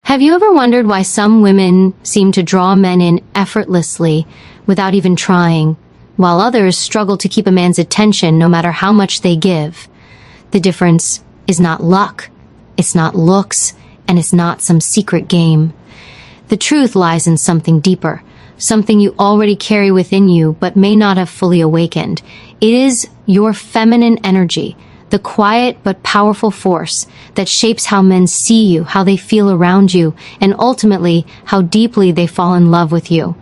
Have you ever wondered why some women seem to draw men in effortlessly without even trying, while others struggle to keep a man's attention no matter how much they give? The difference is not luck, it's not looks, and it's not some secret game. The truth lies in something deeper, something you already carry within you but may not have fully awakened. It is your feminine energy, the quiet but powerful force that shapes how men see you, how they feel around you, and ultimately how deeply they fall in love with you.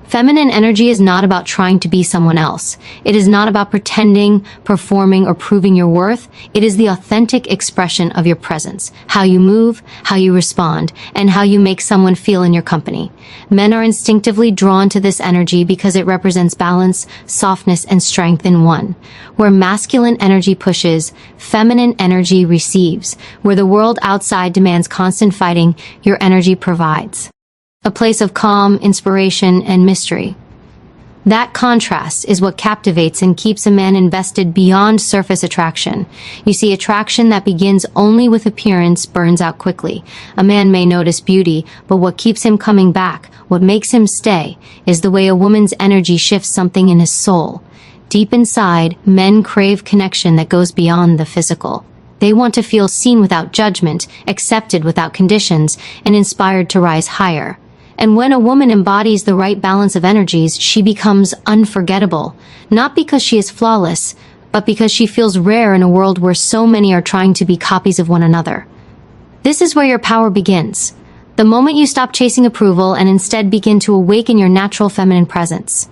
Feminine energy is not about trying to be someone else. It is not about pretending, performing, or proving your worth. It is the authentic expression of your presence, how you move, how you respond, and how you make someone feel in your company. Men are instinctively drawn to this energy because it represents balance, softness, and strength in one. Where masculine energy pushes, feminine energy receives. Where the world outside demands constant fighting, your energy provides a place of calm, inspiration, and mystery. That contrast is what captivates and keeps a man invested beyond surface attraction. You see, attraction that begins only with appearance burns out quickly. A man may notice beauty, but what keeps him coming back, what makes him stay, is the way a woman's energy shifts something in his soul. Deep inside, men crave connection that goes beyond the physical. They want to feel seen without judgment, accepted without conditions, and inspired to rise higher. And when a woman embodies the right balance of energies, she becomes unforgettable, not because she is flawless, but because she feels rare in a world where so many are trying to be copies of one another. This is where your power begins. The moment you stop chasing approval and instead begin to awaken your natural feminine presence.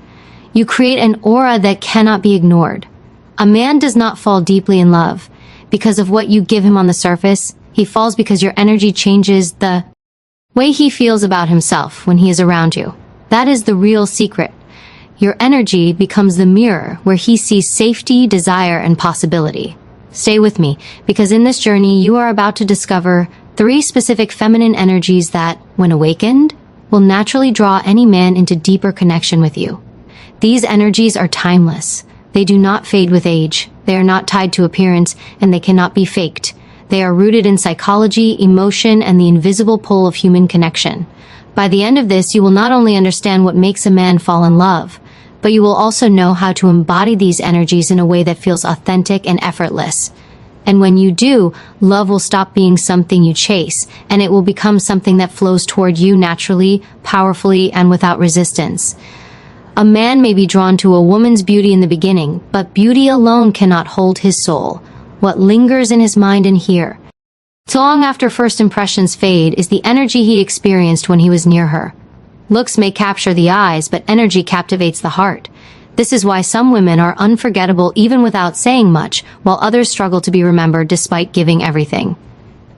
You create an aura that cannot be ignored. A man does not fall deeply in love because of what you give him on the surface. He falls because your energy changes the way he feels about himself when he is around you. That is the real secret. Your energy becomes the mirror where he sees safety, desire, and possibility. Stay with me, because in this journey you are about to discover 3 specific feminine energies that, when awakened, will naturally draw any man into deeper connection with you. These energies are timeless. They do not fade with age. They are not tied to appearance, and they cannot be faked. They are rooted in psychology, emotion, and the invisible pull of human connection. By the end of this, you will not only understand what makes a man fall in love, but you will also know how to embody these energies in a way that feels authentic and effortless. And when you do, love will stop being something you chase, and it will become something that flows toward you naturally, powerfully, and without resistance. A man may be drawn to a woman's beauty in the beginning, but beauty alone cannot hold his soul. What lingers in his mind and here, so long after first impressions fade, is the energy he experienced when he was near her. Looks may capture the eyes, but energy captivates the heart. This is why some women are unforgettable even without saying much, while others struggle to be remembered despite giving everything.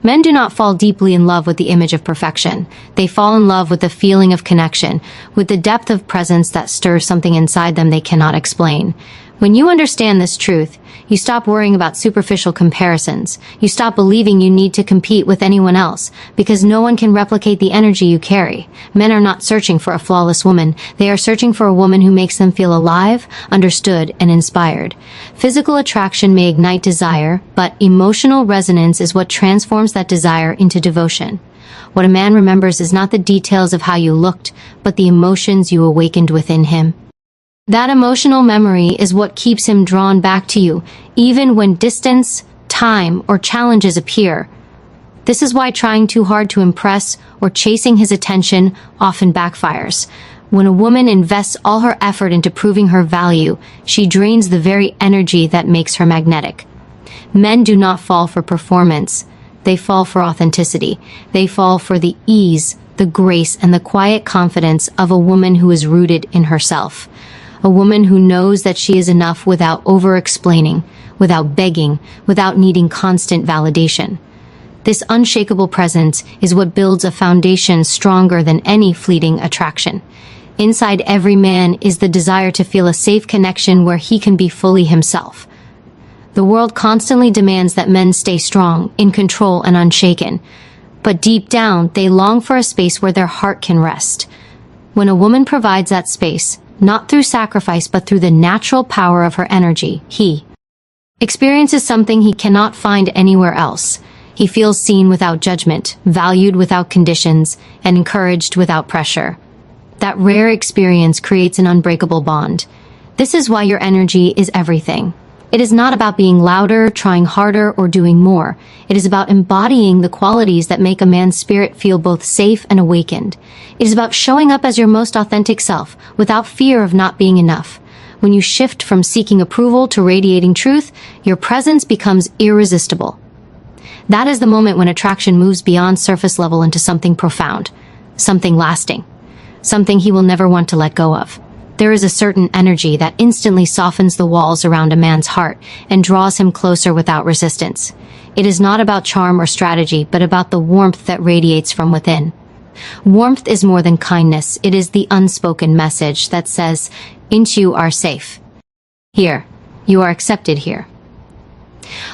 Men do not fall deeply in love with the image of perfection. They fall in love with the feeling of connection, with the depth of presence that stirs something inside them they cannot explain. When you understand this truth, you stop worrying about superficial comparisons. You stop believing you need to compete with anyone else, because no one can replicate the energy you carry. Men are not searching for a flawless woman. They are searching for a woman who makes them feel alive, understood, and inspired. Physical attraction may ignite desire, but emotional resonance is what transforms that desire into devotion. What a man remembers is not the details of how you looked, but the emotions you awakened within him. That emotional memory is what keeps him drawn back to you, even when distance, time, or challenges appear. This is why trying too hard to impress or chasing his attention often backfires. When a woman invests all her effort into proving her value, she drains the very energy that makes her magnetic. Men do not fall for performance. They fall for authenticity. They fall for the ease, the grace, and the quiet confidence of a woman who is rooted in herself. A woman who knows that she is enough without over-explaining, without begging, without needing constant validation. This unshakable presence is what builds a foundation stronger than any fleeting attraction. Inside every man is the desire to feel a safe connection where he can be fully himself. The world constantly demands that men stay strong, in control, and unshaken. But deep down, they long for a space where their heart can rest. When a woman provides that space, not through sacrifice but through the natural power of her energy, he experiences something he cannot find anywhere else. He feels seen without judgment, valued without conditions, and encouraged without pressure. That rare experience creates an unbreakable bond. This is why your energy is everything. It is not about being louder, trying harder, or doing more. It is about embodying the qualities that make a man's spirit feel both safe and awakened. It is about showing up as your most authentic self, without fear of not being enough. When you shift from seeking approval to radiating truth, your presence becomes irresistible. That is the moment when attraction moves beyond surface level into something profound, something lasting, something he will never want to let go of. There is a certain energy that instantly softens the walls around a man's heart and draws him closer without resistance. It is not about charm or strategy, but about the warmth that radiates from within. Warmth is more than kindness. It is the unspoken message that says, "You are safe. Here. You are accepted here."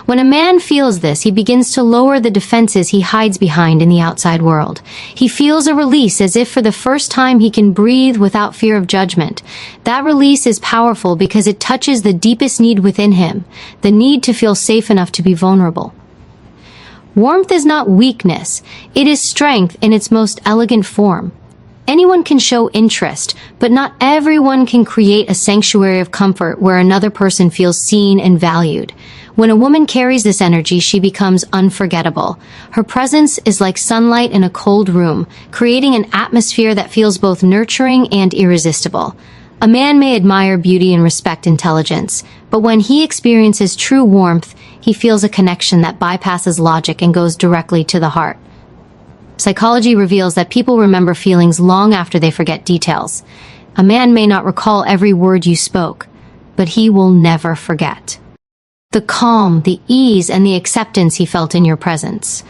When a man feels this, he begins to lower the defenses he hides behind in the outside world. He feels a release, as if for the first time he can breathe without fear of judgment. That release is powerful because it touches the deepest need within him, the need to feel safe enough to be vulnerable. Warmth is not weakness, it is strength in its most elegant form. Anyone can show interest, but not everyone can create a sanctuary of comfort where another person feels seen and valued. When a woman carries this energy, she becomes unforgettable. Her presence is like sunlight in a cold room, creating an atmosphere that feels both nurturing and irresistible. A man may admire beauty and respect intelligence, but when he experiences true warmth, he feels a connection that bypasses logic and goes directly to the heart. Psychology reveals that people remember feelings long after they forget details. A man may not recall every word you spoke, but he will never forget the calm, the ease, and the acceptance he felt in your presence.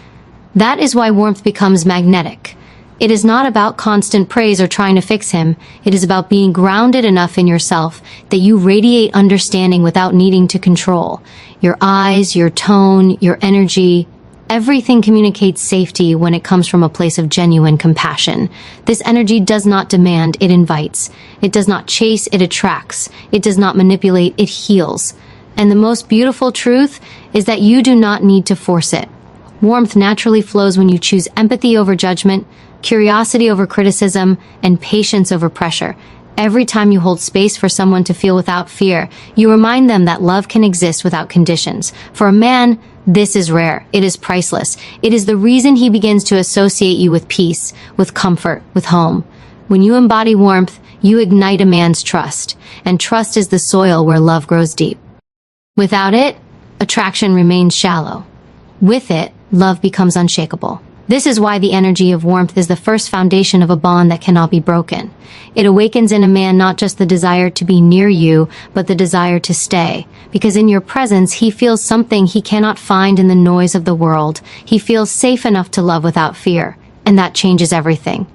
That is why warmth becomes magnetic. It is not about constant praise or trying to fix him. It is about being grounded enough in yourself that you radiate understanding without needing to control. Your eyes, your tone, your energy, everything communicates safety when it comes from a place of genuine compassion. This energy does not demand, it invites. It does not chase, it attracts. It does not manipulate, it heals. And the most beautiful truth is that you do not need to force it. Warmth naturally flows when you choose empathy over judgment, curiosity over criticism, and patience over pressure. Every time you hold space for someone to feel without fear, you remind them that love can exist without conditions. For a man, this is rare. It is priceless. It is the reason he begins to associate you with peace, with comfort, with home. When you embody warmth, you ignite a man's trust, and trust is the soil where love grows deep. Without it, attraction remains shallow. With it, love becomes unshakable. This is why the energy of warmth is the first foundation of a bond that cannot be broken. It awakens in a man not just the desire to be near you, but the desire to stay. Because in your presence, he feels something he cannot find in the noise of the world. He feels safe enough to love without fear, and that changes everything.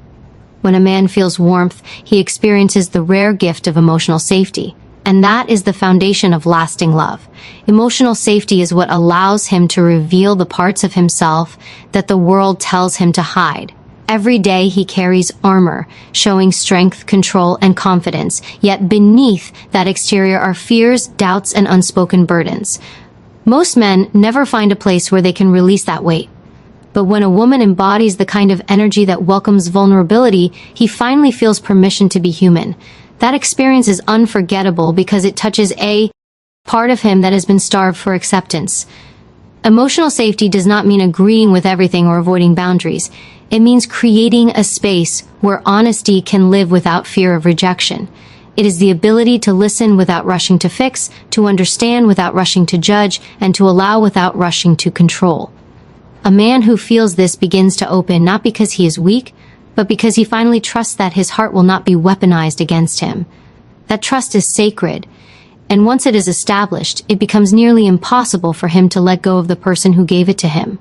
When a man feels warmth, he experiences the rare gift of emotional safety. And that is the foundation of lasting love. Emotional safety is what allows him to reveal the parts of himself that the world tells him to hide. Every day he carries armor, showing strength, control, and confidence, yet beneath that exterior are fears, doubts, and unspoken burdens. Most men never find a place where they can release that weight. But when a woman embodies the kind of energy that welcomes vulnerability, he finally feels permission to be human. That experience is unforgettable because it touches a part of him that has been starved for acceptance. Emotional safety does not mean agreeing with everything or avoiding boundaries. It means creating a space where honesty can live without fear of rejection. It is the ability to listen without rushing to fix, to understand without rushing to judge, and to allow without rushing to control. A man who feels this begins to open not because he is weak, but because he finally trusts that his heart will not be weaponized against him. That trust is sacred, and once it is established, it becomes nearly impossible for him to let go of the person who gave it to him.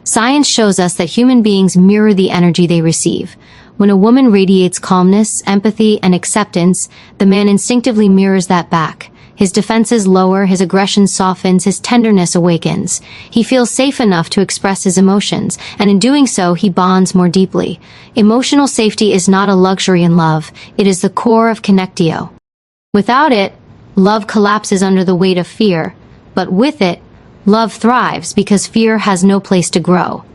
Science shows us that human beings mirror the energy they receive. When a woman radiates calmness, empathy, and acceptance, the man instinctively mirrors that back. His defenses lower, his aggression softens, his tenderness awakens. He feels safe enough to express his emotions, and in doing so, he bonds more deeply. Emotional safety is not a luxury in love, it is the core of connectio. Without it, love collapses under the weight of fear, but with it, Love thrives because fear has no place to grow.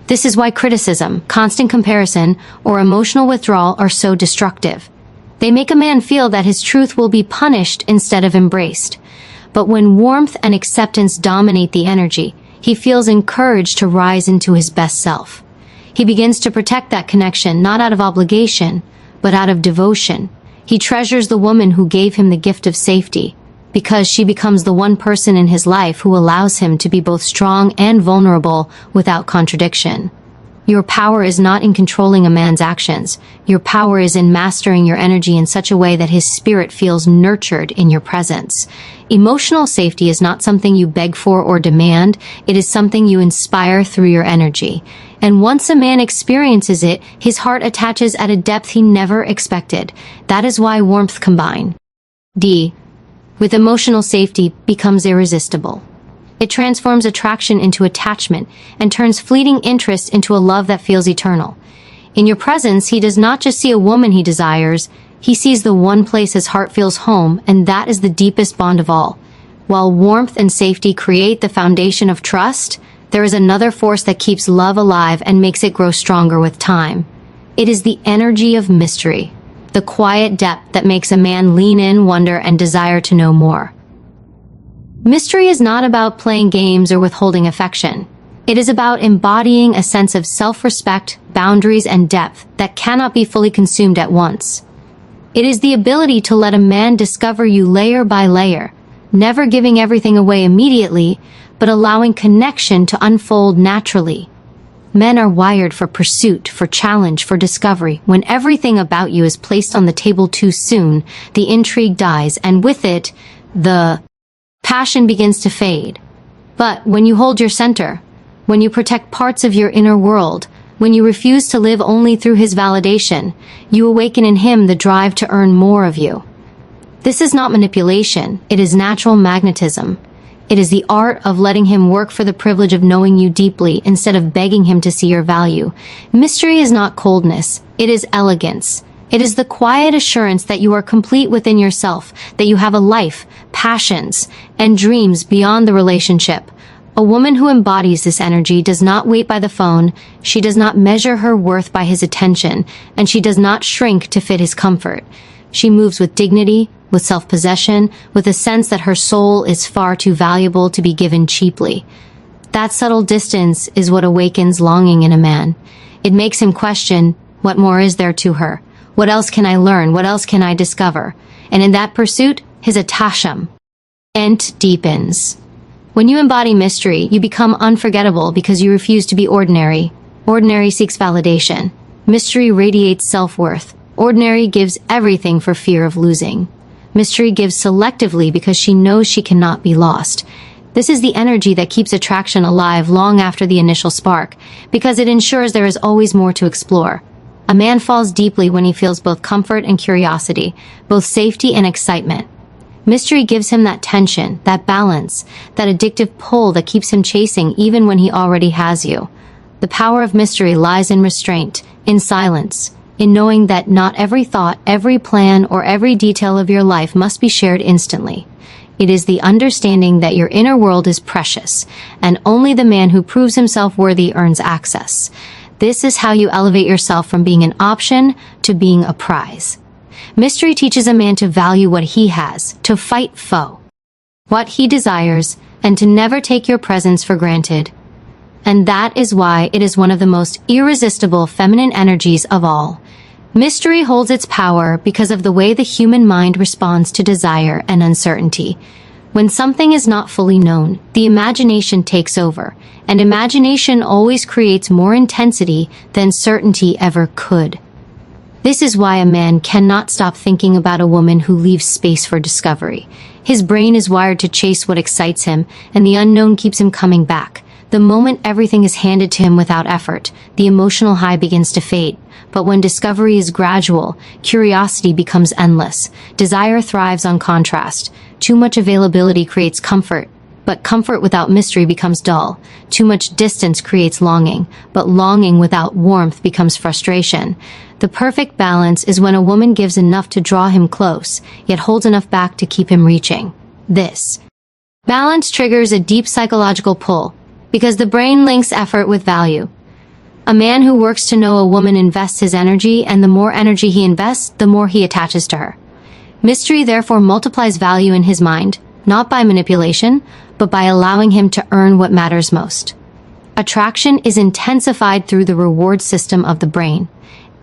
This is why criticism, constant comparison, or emotional withdrawal are so destructive. They make a man feel that his truth will be punished instead of embraced. But when warmth and acceptance dominate the energy, he feels encouraged to rise into his best self. He begins to protect that connection not out of obligation, but out of devotion. He treasures the woman who gave him the gift of safety, because she becomes the one person in his life who allows him to be both strong and vulnerable without contradiction. Your power is not in controlling a man's actions. Your power is in mastering your energy in such a way that his spirit feels nurtured in your presence. Emotional safety is not something you beg for or demand. It is something you inspire through your energy. And once a man experiences it, his heart attaches at a depth he never expected. That is why warmth combined with emotional safety becomes irresistible. It transforms attraction into attachment and turns fleeting interest into a love that feels eternal. In your presence, he does not just see a woman he desires, he sees the one place his heart feels home, and that is the deepest bond of all. While warmth and safety create the foundation of trust, there is another force that keeps love alive and makes it grow stronger with time. It is the energy of mystery, the quiet depth that makes a man lean in, wonder, and desire to know more. Mystery is not about playing games or withholding affection. It is about embodying a sense of self-respect, boundaries, and depth that cannot be fully consumed at once. It is the ability to let a man discover you layer by layer, never giving everything away immediately, but allowing connection to unfold naturally. Men are wired for pursuit, for challenge, for discovery. When everything about you is placed on the table too soon, the intrigue dies, and with it, the passion begins to fade. But when you hold your center, when you protect parts of your inner world, when you refuse to live only through his validation, you awaken in him the drive to earn more of you. This is not manipulation, it is natural magnetism. It is the art of letting him work for the privilege of knowing you deeply instead of begging him to see your value. Mystery is not coldness, it is elegance. It is the quiet assurance that you are complete within yourself, that you have a life, passions, and dreams beyond the relationship. A woman who embodies this energy does not wait by the phone, she does not measure her worth by his attention, and she does not shrink to fit his comfort. She moves with dignity, with self-possession, with a sense that her soul is far too valuable to be given cheaply. That subtle distance is what awakens longing in a man. It makes him question, what more is there to her? What else can I learn? What else can I discover? And in that pursuit, his attachment deepens. When you embody mystery, you become unforgettable because you refuse to be ordinary. Ordinary seeks validation. Mystery radiates self-worth. Ordinary gives everything for fear of losing. Mystery gives selectively because she knows she cannot be lost. This is the energy that keeps attraction alive long after the initial spark, because it ensures there is always more to explore. A man falls deeply when he feels both comfort and curiosity, both safety and excitement. Mystery gives him that tension, that balance, that addictive pull that keeps him chasing even when he already has you. The power of mystery lies in restraint, in silence, in knowing that not every thought, every plan, or every detail of your life must be shared instantly. It is the understanding that your inner world is precious, and only the man who proves himself worthy earns access. This is how you elevate yourself from being an option to being a prize. Mystery teaches a man to value what he has, to fight what he desires, and to never take your presence for granted. And that is why it is one of the most irresistible feminine energies of all. Mystery holds its power because of the way the human mind responds to desire and uncertainty. When something is not fully known, the imagination takes over, and imagination always creates more intensity than certainty ever could. This is why a man cannot stop thinking about a woman who leaves space for discovery. His brain is wired to chase what excites him, and the unknown keeps him coming back. The moment everything is handed to him without effort, the emotional high begins to fade. But when discovery is gradual, curiosity becomes endless. Desire thrives on contrast. Too much availability creates comfort, but comfort without mystery becomes dull. Too much distance creates longing, but longing without warmth becomes frustration. The perfect balance is when a woman gives enough to draw him close, yet holds enough back to keep him reaching. This Balance triggers a deep psychological pull, because the brain links effort with value. A man who works to know a woman invests his energy, and the more energy he invests, the more he attaches to her. Mystery therefore multiplies value in his mind, not by manipulation, but by allowing him to earn what matters most. Attraction is intensified through the reward system of the brain.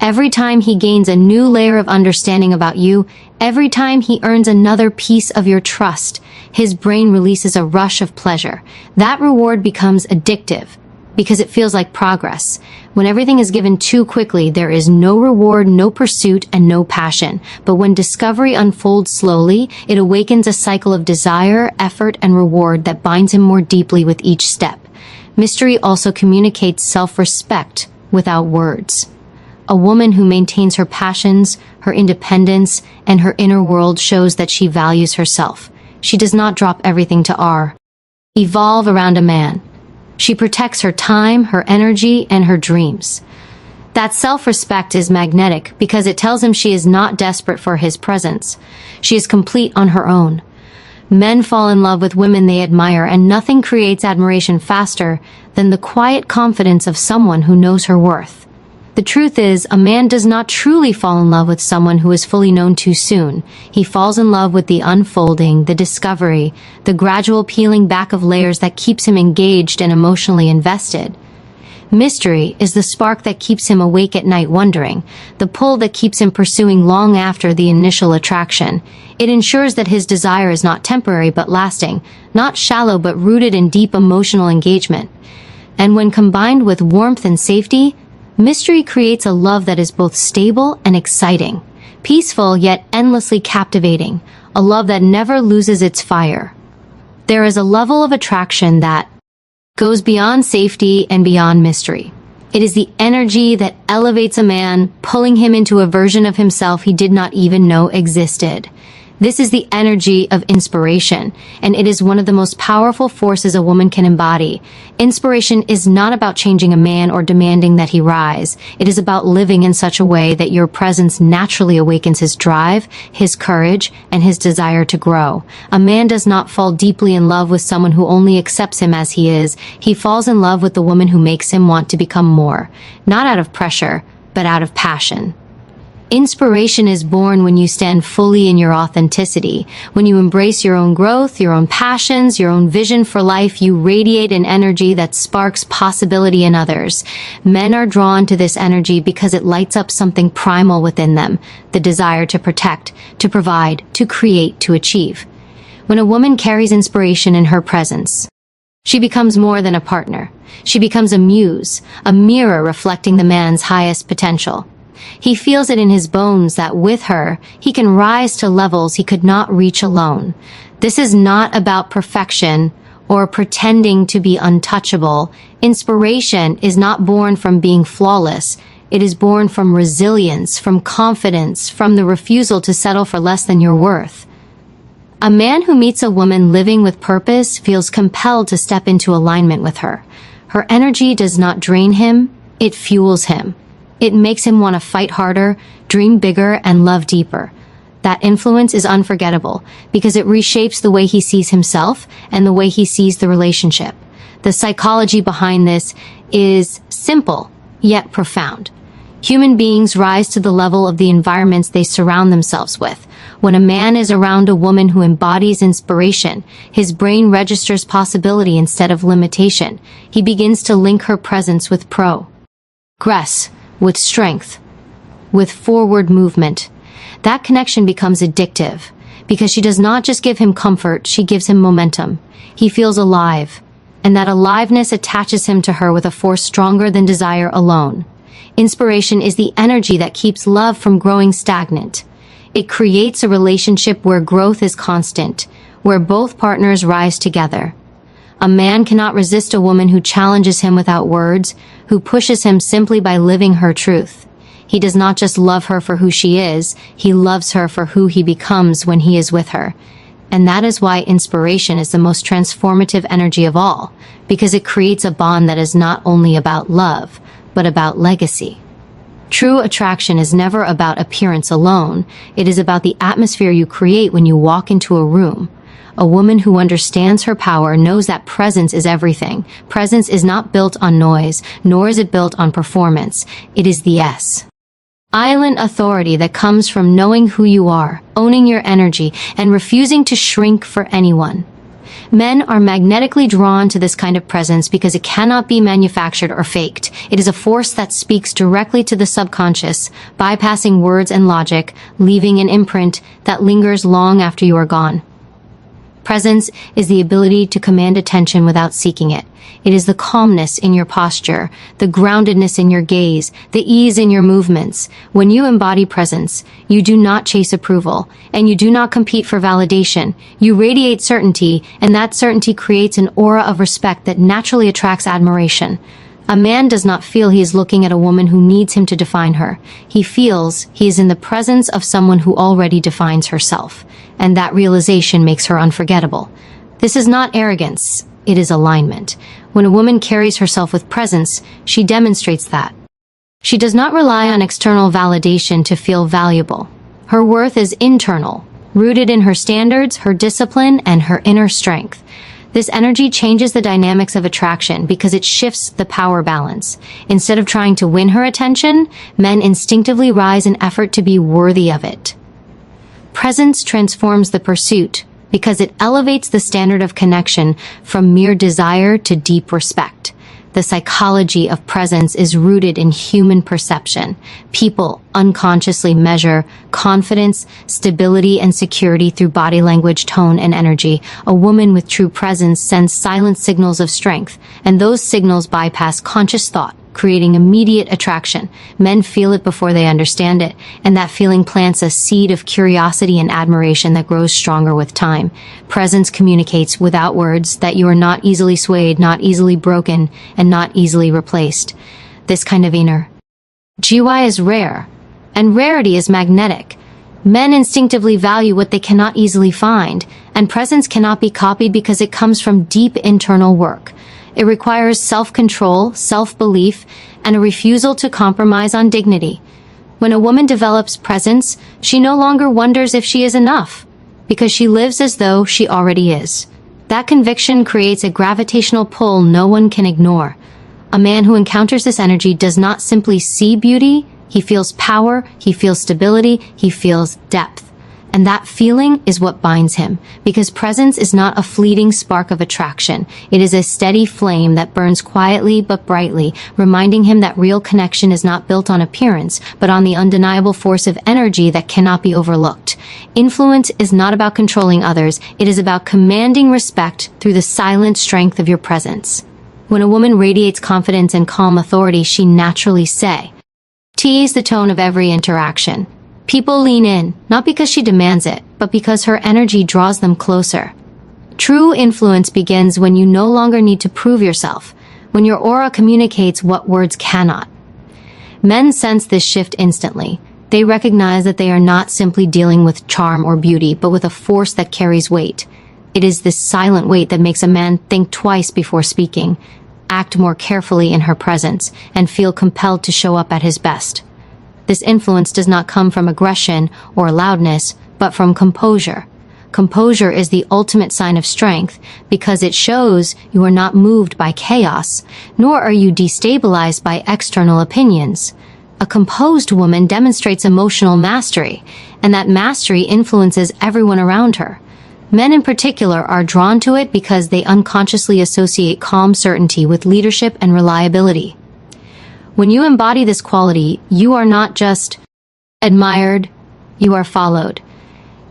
Every time he gains a new layer of understanding about you, every time he earns another piece of your trust, his brain releases a rush of pleasure. That reward becomes addictive, because it feels like progress. When everything is given too quickly, there is no reward, no pursuit, and no passion. But when discovery unfolds slowly, it awakens a cycle of desire, effort, and reward that binds him more deeply with each step. Mystery also communicates self-respect without words. A woman who maintains her passions, her independence, and her inner world shows that she values herself. She does not drop everything to evolve around a man. She protects her time, her energy, and her dreams. That self-respect is magnetic because it tells him she is not desperate for his presence. She is complete on her own. Men fall in love with women they admire, and nothing creates admiration faster than the quiet confidence of someone who knows her worth. The truth is, a man does not truly fall in love with someone who is fully known too soon. He falls in love with the unfolding, the discovery, the gradual peeling back of layers that keeps him engaged and emotionally invested. Mystery is the spark that keeps him awake at night wondering, the pull that keeps him pursuing long after the initial attraction. It ensures that his desire is not temporary but lasting, not shallow but rooted in deep emotional engagement. And when combined with warmth and safety, mystery creates a love that is both stable and exciting, peaceful yet endlessly captivating, a love that never loses its fire. There is a level of attraction that goes beyond safety and beyond mystery. It is the energy that elevates a man, pulling him into a version of himself he did not even know existed. This is the energy of inspiration, and it is one of the most powerful forces a woman can embody. Inspiration is not about changing a man or demanding that he rise. It is about living in such a way that your presence naturally awakens his drive, his courage, and his desire to grow. A man does not fall deeply in love with someone who only accepts him as he is. He falls in love with the woman who makes him want to become more, not out of pressure, but out of passion. Inspiration is born when you stand fully in your authenticity. When you embrace your own growth, your own passions, your own vision for life, you radiate an energy that sparks possibility in others. Men are drawn to this energy because it lights up something primal within them, the desire to protect, to provide, to create, to achieve. When a woman carries inspiration in her presence, she becomes more than a partner. She becomes a muse, a mirror reflecting the man's highest potential. He feels it in his bones that with her, he can rise to levels he could not reach alone. This is not about perfection or pretending to be untouchable. Inspiration is not born from being flawless. It is born from resilience, from confidence, from the refusal to settle for less than your worth. A man who meets a woman living with purpose feels compelled to step into alignment with her. Her energy does not drain him, it fuels him. It makes him want to fight harder, dream bigger, and love deeper. That influence is unforgettable because it reshapes the way he sees himself and the way he sees the relationship. The psychology behind this is simple, yet profound. Human beings rise to the level of the environments they surround themselves with. When a man is around a woman who embodies inspiration, his brain registers possibility instead of limitation. He begins to link her presence with progress, with strength, with forward movement. That connection becomes addictive because she does not just give him comfort, she gives him momentum. He feels alive, and that aliveness attaches him to her with a force stronger than desire alone. Inspiration is the energy that keeps love from growing stagnant. It creates a relationship where growth is constant, where both partners rise together. A man cannot resist a woman who challenges him without words, who pushes him simply by living her truth. He does not just love her for who she is, he loves her for who he becomes when he is with her. And that is why inspiration is the most transformative energy of all, because it creates a bond that is not only about love, but about legacy. True attraction is never about appearance alone. It is about the atmosphere you create when you walk into a room. A woman who understands her power knows that presence is everything. Presence is not built on noise, nor is it built on performance. It is the silent authority that comes from knowing who you are, owning your energy, and refusing to shrink for anyone. Men are magnetically drawn to this kind of presence because it cannot be manufactured or faked. It is a force that speaks directly to the subconscious, bypassing words and logic, leaving an imprint that lingers long after you are gone. Presence is the ability to command attention without seeking it. It is the calmness in your posture, the groundedness in your gaze, the ease in your movements. When you embody presence, you do not chase approval, and you do not compete for validation. You radiate certainty, and that certainty creates an aura of respect that naturally attracts admiration. A man does not feel he is looking at a woman who needs him to define her. He feels he is in the presence of someone who already defines herself, and that realization makes her unforgettable. This is not arrogance, it is alignment. When a woman carries herself with presence, she demonstrates that. She does not rely on external validation to feel valuable. Her worth is internal, rooted in her standards, her discipline, and her inner strength. This energy changes the dynamics of attraction because it shifts the power balance. Instead of trying to win her attention, men instinctively rise in effort to be worthy of it. Presence transforms the pursuit because it elevates the standard of connection from mere desire to deep respect. The psychology of presence is rooted in human perception. People unconsciously measure confidence, stability, and security through body language, tone, and energy. A woman with true presence sends silent signals of strength, and those signals bypass conscious thought, creating immediate attraction. Men feel it before they understand it, and that feeling plants a seed of curiosity and admiration that grows stronger with time. Presence communicates without words that you are not easily swayed, not easily broken, and not easily replaced. This kind of inner GY is rare, and rarity is magnetic. Men instinctively value what they cannot easily find, and presence cannot be copied because it comes from deep internal work. It requires self-control, self-belief, and a refusal to compromise on dignity. When a woman develops presence, she no longer wonders if she is enough, because she lives as though she already is. That conviction creates a gravitational pull no one can ignore. A man who encounters this energy does not simply see beauty, he feels power, he feels stability, he feels depth. And that feeling is what binds him, because presence is not a fleeting spark of attraction. It is a steady flame that burns quietly but brightly, reminding him that real connection is not built on appearance, but on the undeniable force of energy that cannot be overlooked. Influence is not about controlling others, it is about commanding respect through the silent strength of your presence. When a woman radiates confidence and calm authority, she naturally sets the tone of every interaction. People lean in, not because she demands it, but because her energy draws them closer. True influence begins when you no longer need to prove yourself, when your aura communicates what words cannot. Men sense this shift instantly. They recognize that they are not simply dealing with charm or beauty, but with a force that carries weight. It is this silent weight that makes a man think twice before speaking, act more carefully in her presence, and feel compelled to show up at his best. This influence does not come from aggression or loudness, but from composure. Composure is the ultimate sign of strength because it shows you are not moved by chaos, nor are you destabilized by external opinions. A composed woman demonstrates emotional mastery, and that mastery influences everyone around her. Men in particular are drawn to it because they unconsciously associate calm certainty with leadership and reliability. When you embody this quality, you are not just admired, you are followed.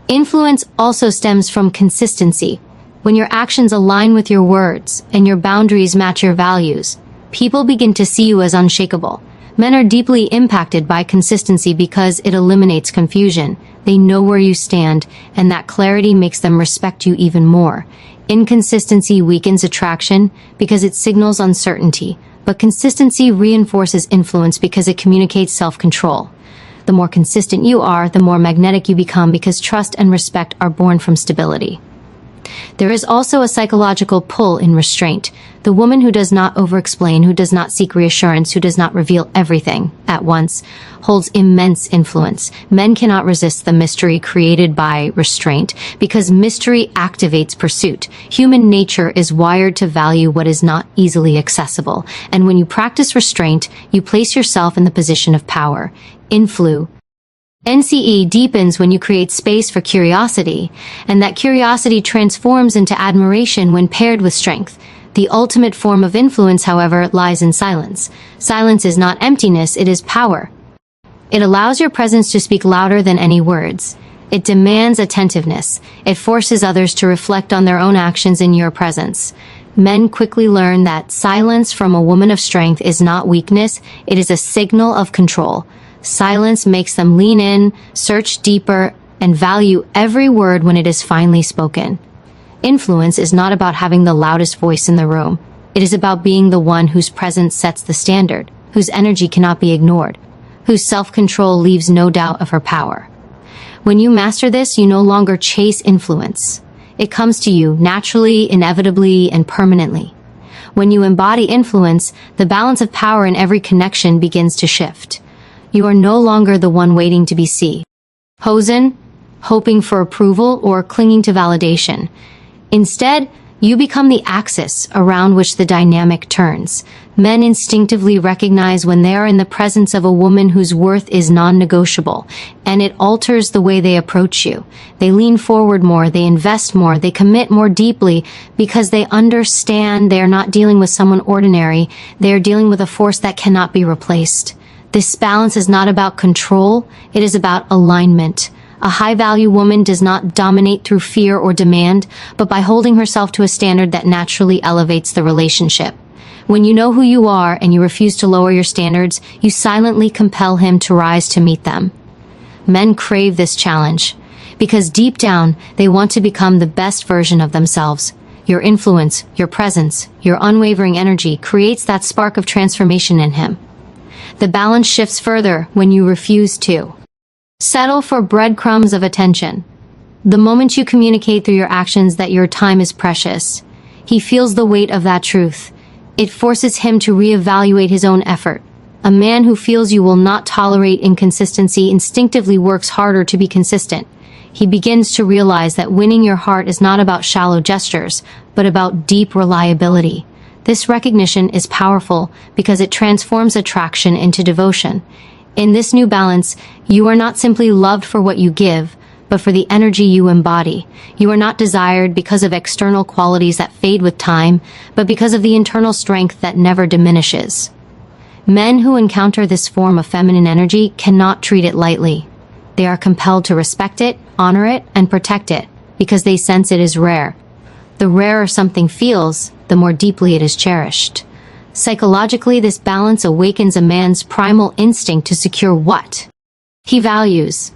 Influence also stems from consistency. When your actions align with your words and your boundaries match your values, people begin to see you as unshakable. Men are deeply impacted by consistency because it eliminates confusion. They know where you stand, and that clarity makes them respect you even more. Inconsistency weakens attraction because it signals uncertainty. But consistency reinforces influence because it communicates self-control. The more consistent you are, the more magnetic you become because trust and respect are born from stability. There is also a psychological pull in restraint. The woman who does not over-explain, who does not seek reassurance, who does not reveal everything at once, holds immense influence. Men cannot resist the mystery created by restraint because mystery activates pursuit. Human nature is wired to value what is not easily accessible. And when you practice restraint, you place yourself in the position of power. NCE deepens when you create space for curiosity, and that curiosity transforms into admiration when paired with strength. The ultimate form of influence, however, lies in silence. Silence is not emptiness, it is power. It allows your presence to speak louder than any words. It demands attentiveness. It forces others to reflect on their own actions in your presence. Men quickly learn that silence from a woman of strength is not weakness, it is a signal of control. Silence makes them lean in, search deeper, and value every word when it is finally spoken. Influence is not about having the loudest voice in the room. It is about being the one whose presence sets the standard, whose energy cannot be ignored, whose self-control leaves no doubt of her power. When you master this, you no longer chase influence. It comes to you naturally, inevitably, and permanently. When you embody influence, the balance of power in every connection begins to shift. You are no longer the one waiting to be seen, hoping for approval, or clinging to validation. Instead, you become the axis around which the dynamic turns. Men instinctively recognize when they are in the presence of a woman whose worth is non-negotiable, and it alters the way they approach you. They lean forward more, they invest more, they commit more deeply because they understand they are not dealing with someone ordinary, they are dealing with a force that cannot be replaced. This balance is not about control, it is about alignment. A high-value woman does not dominate through fear or demand, but by holding herself to a standard that naturally elevates the relationship. When you know who you are and you refuse to lower your standards, you silently compel him to rise to meet them. Men crave this challenge, because deep down, they want to become the best version of themselves. Your influence, your presence, your unwavering energy creates that spark of transformation in him. The balance shifts further when you refuse to settle for breadcrumbs of attention. The moment you communicate through your actions that your time is precious, he feels the weight of that truth. It forces him to reevaluate his own effort. A man who feels you will not tolerate inconsistency instinctively works harder to be consistent. He begins to realize that winning your heart is not about shallow gestures, but about deep reliability. This recognition is powerful because it transforms attraction into devotion. In this new balance, you are not simply loved for what you give, but for the energy you embody. You are not desired because of external qualities that fade with time, but because of the internal strength that never diminishes. Men who encounter this form of feminine energy cannot treat it lightly. They are compelled to respect it, honor it, and protect it, because they sense it is rare. The rarer something feels, the more deeply it is cherished. Psychologically, this balance awakens a man's primal instinct to secure what he values.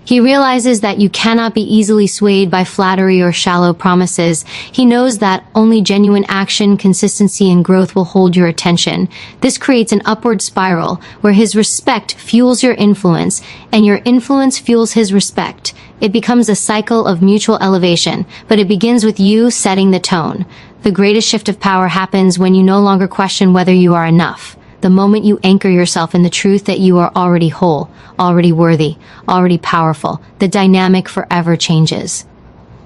He realizes that you cannot be easily swayed by flattery or shallow promises. He knows that only genuine action, consistency, and growth will hold your attention. This creates an upward spiral where his respect fuels your influence, and your influence fuels his respect. It becomes a cycle of mutual elevation, but it begins with you setting the tone. The greatest shift of power happens when you no longer question whether you are enough. The moment you anchor yourself in the truth that you are already whole, already worthy, already powerful, the dynamic forever changes.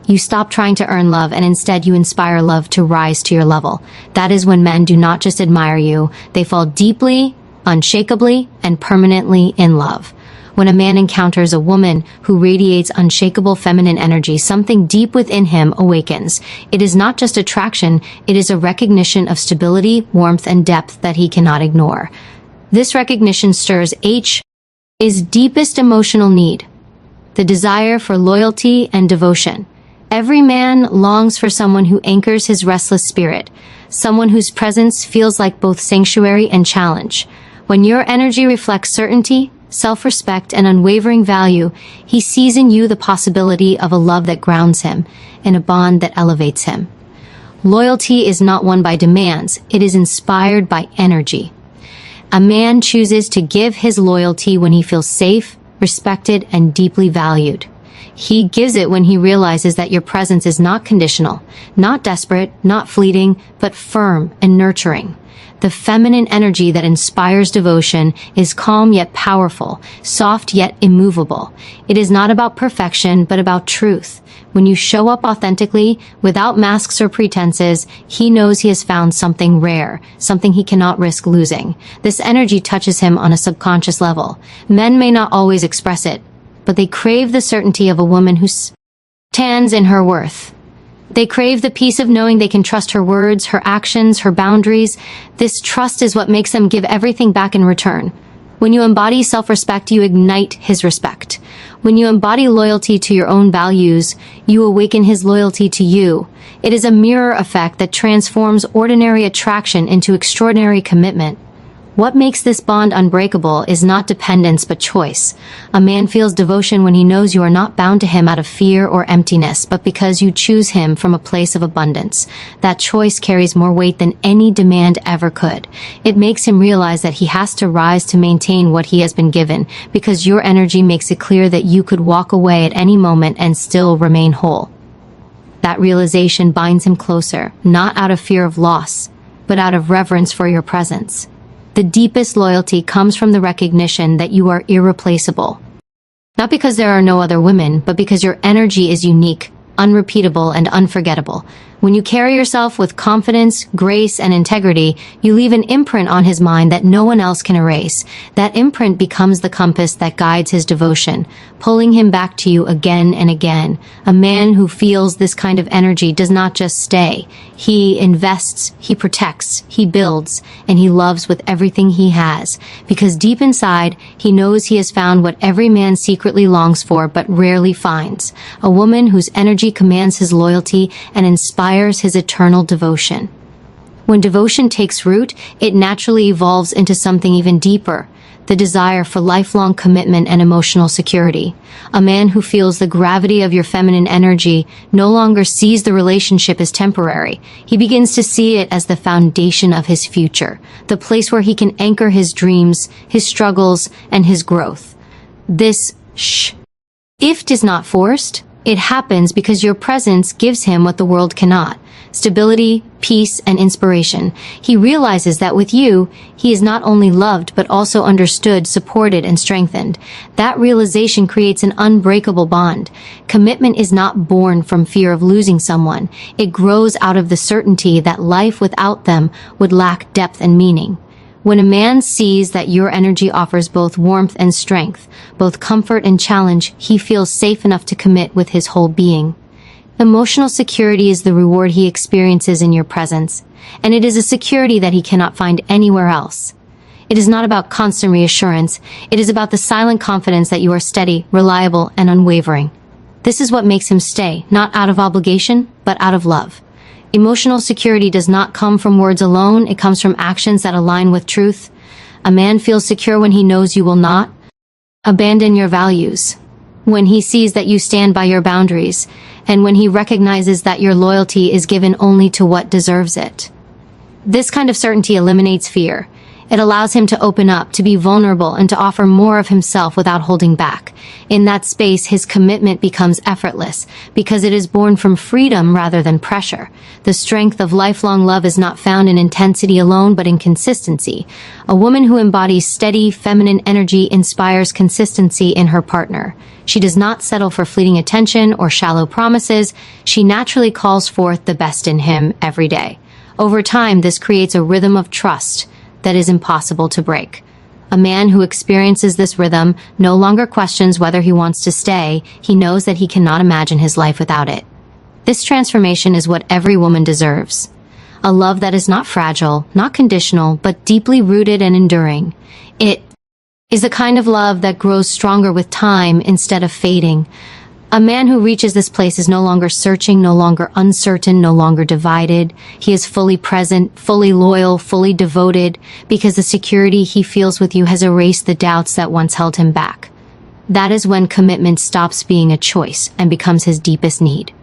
You stop trying to earn love and instead you inspire love to rise to your level. That is when men do not just admire you, they fall deeply, unshakably, and permanently in love. When a man encounters a woman who radiates unshakable feminine energy, something deep within him awakens. It is not just attraction, it is a recognition of stability, warmth, and depth that he cannot ignore. This recognition stirs his deepest emotional need, the desire for loyalty and devotion. Every man longs for someone who anchors his restless spirit, someone whose presence feels like both sanctuary and challenge. When your energy reflects certainty, self-respect, and unwavering value, he sees in you the possibility of a love that grounds him, in a bond that elevates him. Loyalty is not won by demands, it is inspired by energy. A man chooses to give his loyalty when he feels safe, respected, and deeply valued. He gives it when he realizes that your presence is not conditional, not desperate, not fleeting, but firm and nurturing. The feminine energy that inspires devotion is calm yet powerful, soft yet immovable. It is not about perfection, but about truth. When you show up authentically, without masks or pretenses, he knows he has found something rare, something he cannot risk losing. This energy touches him on a subconscious level. Men may not always express it, but they crave the certainty of a woman who stands in her worth. They crave the peace of knowing they can trust her words, her actions, her boundaries. This trust is what makes them give everything back in return. When you embody self-respect, you ignite his respect. When you embody loyalty to your own values, you awaken his loyalty to you. It is a mirror effect that transforms ordinary attraction into extraordinary commitment. What makes this bond unbreakable is not dependence but choice. A man feels devotion when he knows you are not bound to him out of fear or emptiness, but because you choose him from a place of abundance. That choice carries more weight than any demand ever could. It makes him realize that he has to rise to maintain what he has been given, because your energy makes it clear that you could walk away at any moment and still remain whole. That realization binds him closer, not out of fear of loss, but out of reverence for your presence. The deepest loyalty comes from the recognition that you are irreplaceable. Not because there are no other women, but because your energy is unique, unrepeatable, and unforgettable. When you carry yourself with confidence, grace, and integrity, you leave an imprint on his mind that no one else can erase. That imprint becomes the compass that guides his devotion, pulling him back to you again and again. A man who feels this kind of energy does not just stay. He invests, he protects, he builds, and he loves with everything he has. Because deep inside, he knows he has found what every man secretly longs for but rarely finds. A woman whose energy commands his loyalty and inspires his eternal devotion. When devotion takes root, it naturally evolves into something even deeper, the desire for lifelong commitment and emotional security. A man who feels the gravity of your feminine energy no longer sees the relationship as temporary. He begins to see it as the foundation of his future, the place where he can anchor his dreams, his struggles, and his growth. This shift is not forced. It happens because your presence gives him what the world cannot: stability, peace, and inspiration. He realizes that with you, he is not only loved but also understood, supported, and strengthened. That realization creates an unbreakable bond. Commitment is not born from fear of losing someone. It grows out of the certainty that life without them would lack depth and meaning. When a man sees that your energy offers both warmth and strength, both comfort and challenge, he feels safe enough to commit with his whole being. Emotional security is the reward he experiences in your presence, and it is a security that he cannot find anywhere else. It is not about constant reassurance. It is about the silent confidence that you are steady, reliable, and unwavering. This is what makes him stay, not out of obligation, but out of love. Emotional security does not come from words alone. It comes from actions that align with truth. A man feels secure when he knows you will not abandon your values, when he sees that you stand by your boundaries, and when he recognizes that your loyalty is given only to what deserves it. This kind of certainty eliminates fear. It allows him to open up, to be vulnerable, and to offer more of himself without holding back. In that space, his commitment becomes effortless, because it is born from freedom rather than pressure. The strength of lifelong love is not found in intensity alone, but in consistency. A woman who embodies steady, feminine energy inspires consistency in her partner. She does not settle for fleeting attention or shallow promises. She naturally calls forth the best in him every day. Over time, this creates a rhythm of trust that is impossible to break. A man who experiences this rhythm no longer questions whether he wants to stay. He knows that he cannot imagine his life without it. This transformation is what every woman deserves. A love that is not fragile, not conditional, but deeply rooted and enduring. It is the kind of love that grows stronger with time instead of fading. A man who reaches this place is no longer searching, no longer uncertain, no longer divided. He is fully present, fully loyal, fully devoted, because the security he feels with you has erased the doubts that once held him back. That is when commitment stops being a choice and becomes his deepest need.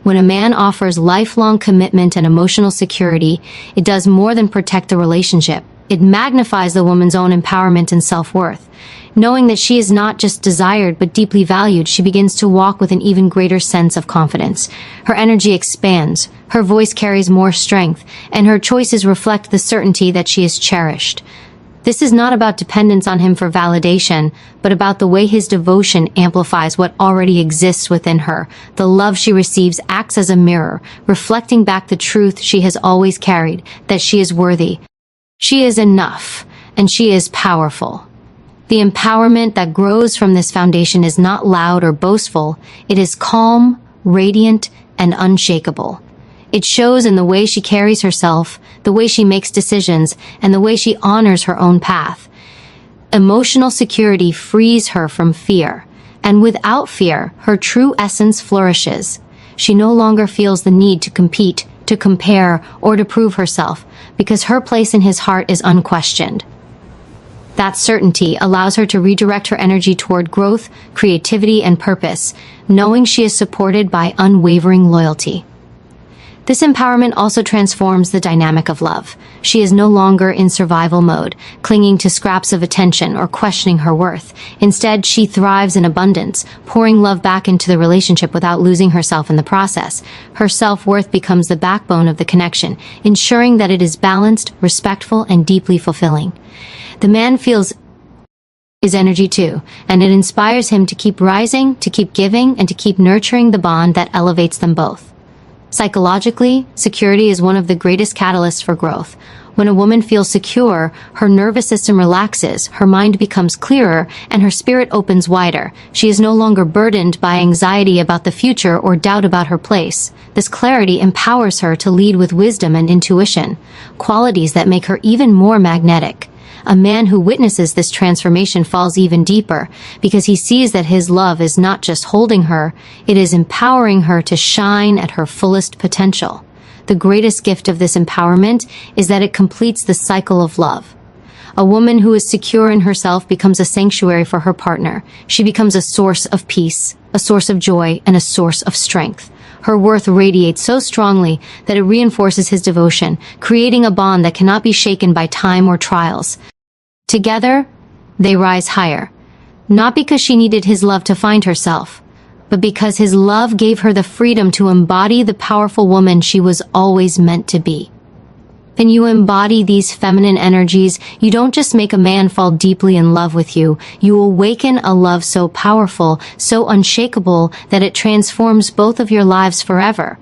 When a man offers lifelong commitment and emotional security, it does more than protect the relationship. It magnifies the woman's own empowerment and self-worth. Knowing that she is not just desired but deeply valued, she begins to walk with an even greater sense of confidence. Her energy expands, her voice carries more strength, and her choices reflect the certainty that she is cherished. This is not about dependence on him for validation, but about the way his devotion amplifies what already exists within her. The love she receives acts as a mirror, reflecting back the truth she has always carried, that she is worthy. She is enough, and she is powerful. The empowerment that grows from this foundation is not loud or boastful. It is calm, radiant, and unshakable. It shows in the way she carries herself, the way she makes decisions, and the way she honors her own path. Emotional security frees her from fear, and without fear, her true essence flourishes. She no longer feels the need to compete, to compare, or to prove herself, because her place in his heart is unquestioned. That certainty allows her to redirect her energy toward growth, creativity, and purpose, knowing she is supported by unwavering loyalty. This empowerment also transforms the dynamic of love. She is no longer in survival mode, clinging to scraps of attention or questioning her worth. Instead, she thrives in abundance, pouring love back into the relationship without losing herself in the process. Her self-worth becomes the backbone of the connection, ensuring that it is balanced, respectful, and deeply fulfilling. The man feels his energy too, and it inspires him to keep rising, to keep giving, and to keep nurturing the bond that elevates them both. Psychologically, security is one of the greatest catalysts for growth. When a woman feels secure, her nervous system relaxes, her mind becomes clearer, and her spirit opens wider. She is no longer burdened by anxiety about the future or doubt about her place. This clarity empowers her to lead with wisdom and intuition, qualities that make her even more magnetic. A man who witnesses this transformation falls even deeper, because he sees that his love is not just holding her, it is empowering her to shine at her fullest potential. The greatest gift of this empowerment is that it completes the cycle of love. A woman who is secure in herself becomes a sanctuary for her partner. She becomes a source of peace, a source of joy, and a source of strength. Her worth radiates so strongly that it reinforces his devotion, creating a bond that cannot be shaken by time or trials. Together, they rise higher, not because she needed his love to find herself, but because his love gave her the freedom to embody the powerful woman she was always meant to be. When you embody these feminine energies, you don't just make a man fall deeply in love with you, you awaken a love so powerful, so unshakable, that it transforms both of your lives forever.